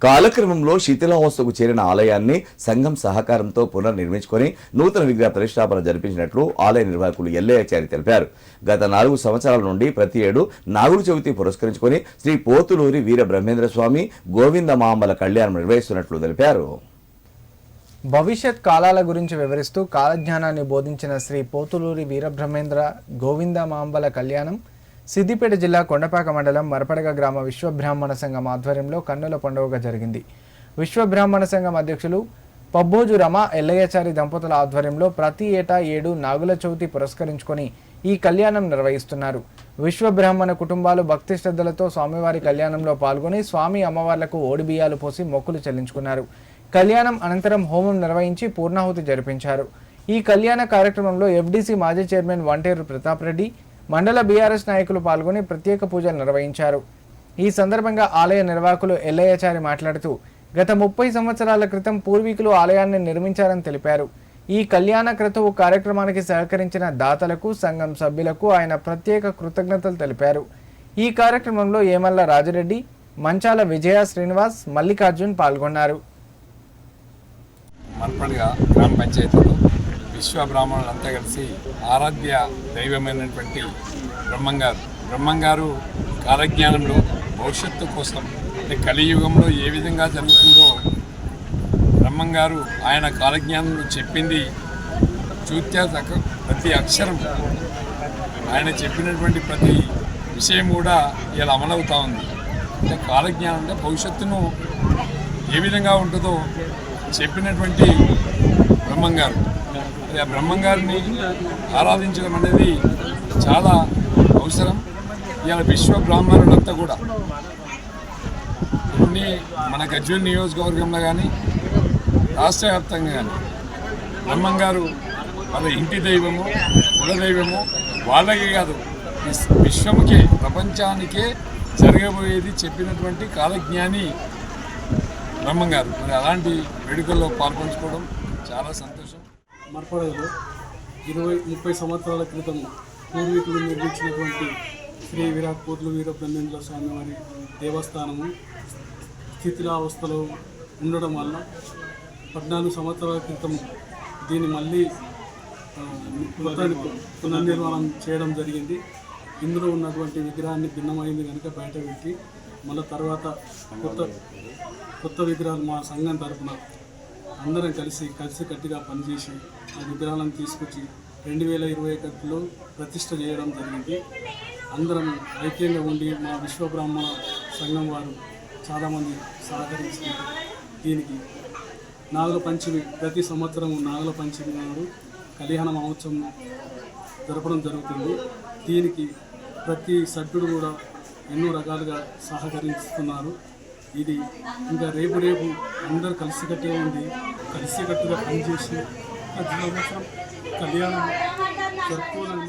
కాలక్రమంలో శిథిలావస్థకు చేరిన ఆలయాన్ని సంఘం సహకారంతో పునర్నిర్మించుకొని నూతన విగ్రహ ప్రతిష్టాపన జరిపించినట్లు ఆలయ నిర్వాహకులు ఎల్లయ్యాచారి తెలిపారు. గత 4 సంవత్సరాల నుండి ప్రతి ఏడు నాగుల చవితి పురస్కరించుకొని శ్రీ పోతులూరి వీర బ్రహ్మేంద్ర స్వామి గోవిందమాంబల కళ్యాణం నిర్వహిస్తున్నట్లు తెలిపారు. భవిష్యత్ కాలాల గురించి వివరిస్తూ కాలజ్ఞానాన్ని బోధించిన శ్రీ పోతులూరి వీరబ్రహ్మేంద్ర గోవిందమాంబల కళ్యాణం సిద్దిపేట జిల్లా కొండపాక మండలం మరపడగ గ్రామ విశ్వబ్రాహ్మణ సంఘం ఆధ్వర్యంలో కన్నుల పండుగగా జరిగింది. విశ్వబ్రాహ్మణ సంఘం అధ్యక్షులు పబ్బోజు రమ ఎల్లయ్యాచారి దంపతుల ఆధ్వర్యంలో ప్రతి ఏటా 7 నాగుల చవితి పురస్కరించుకొని ఈ కళ్యాణం నిర్వహిస్తున్నారు. విశ్వబ్రాహ్మణ కుటుంబాలు భక్తి శ్రద్ధలతో స్వామివారి కళ్యాణంలో పాల్గొని స్వామి అమ్మవార్లకు ఓడిబియ్యాలు పోసి మొక్కులు చెల్లించుకున్నారు. కళ్యాణం అనంతరం హోమం నిర్వహించి పూర్ణాహుతి జరిపించారు. ఈ కళ్యాణ కార్యక్రమంలో ఎఫ్డీసీ మాజీ చైర్మన్ వంటేరు ప్రతాప్ రెడ్డి, మండల బీఆర్ఎస్ నాయకులు పాల్గొని ప్రత్యేక పూజలు నిర్వహించారు. ఈ సందర్భంగా ఆలయ నిర్వాహకులు ఎల్లయ్యాచారి మాట్లాడుతూ గత 30 సంవత్సరాల క్రితం పూర్వీకులు ఆలయాన్ని నిర్మించారని తెలిపారు. ఈ కళ్యాణ క్రతువు కార్యక్రమానికి సహకరించిన దాతలకు, సంఘం సభ్యులకు ఆయన ప్రత్యేక కృతజ్ఞతలు తెలిపారు. ఈ కార్యక్రమంలో ఏమల్ల రాజరెడ్డి, మంచాల విజయ శ్రీనివాస్, మల్లికార్జున్ పాల్గొన్నారు. మరపడగ గ్రామ పంచాయతీలో విశ్వబ్రాహ్మణులంతా కలిసి ఆరాధ్య దైవమైనటువంటి బ్రహ్మంగారు కాలజ్ఞానంలో భవిష్యత్తు కోసం కలియుగంలో ఏ విధంగా జరుగుతుందో బ్రహ్మంగారు ఆయన కాలజ్ఞానంలో చెప్పింది చూత్యా ప్రతి అక్షరం ఆయన చెప్పినటువంటి ప్రతి విషయం కూడా ఇలా అమలవుతూ ఉంది. అంటే కాలజ్ఞానం అంటే భవిష్యత్తును ఏ విధంగా ఉంటుందో చెప్పినటువంటి బ్రహ్మంగారు. ఆ బ్రహ్మంగారిని ఆరాధించడం అనేది చాలా అవసరం. ఇవాళ విశ్వ బ్రాహ్మణులంతా కూడా కొన్ని మన గజ్వేల్ నియోజకవర్గంలో కానీ రాష్ట్ర వ్యాప్తంగా కానీ బ్రహ్మంగారు వాళ్ళ ఇంటి దైవము, కులదైవము వాళ్ళకే కాదు విశ్వముకే, ప్రపంచానికే జరగబోయేది చెప్పినటువంటి కాలజ్ఞాని బ్రహ్మంగారు. మరి అలాంటి వేడుకల్లో పాల్పంచుకోవడం చాలా సంతోషం. మరపడలో 20-30 సంవత్సరాల క్రితం పూర్వీకులు నిర్మించినటువంటి శ్రీ పోతులూరి వీర బ్రహ్మేంద్ర స్వామి వారి దేవస్థానము స్థితిలావస్థలో ఉండడం వల్ల 14 సంవత్సరాల క్రితం దీన్ని మళ్ళీ పునర్నిర్మాణం చేయడం జరిగింది. ఇందులో ఉన్నటువంటి విగ్రహాన్ని భిన్నమైంది కనుక బయట పెట్టి మళ్ళీ తర్వాత కొత్త విగ్రహాలు మా సంఘం తరఫున అందరం కలిసికట్టుగా పనిచేసి ఆ విగ్రహాలను తీసుకొచ్చి 2021లో ప్రతిష్ట చేయడం జరిగింది. అందరం ఐక్యంగా ఉండి మా విశ్వబ్రాహ్మణ సంఘం వారు చాలామంది సహకరించారు. దీనికి నాగుల పంచమి, ప్రతి సంవత్సరం నాగుల పంచమి నాడు కళ్యాణ మహోత్సవం జరపడం జరుగుతుంది. దీనికి ప్రతి సభ్యుడు కూడా ఎన్నో రకాలుగా సహకరిస్తున్నారు. ఇది ఇంకా రేపు అందరూ కలిసికట్టుగా పనిచేసి కళ్యాణం జరుపుకోవాలని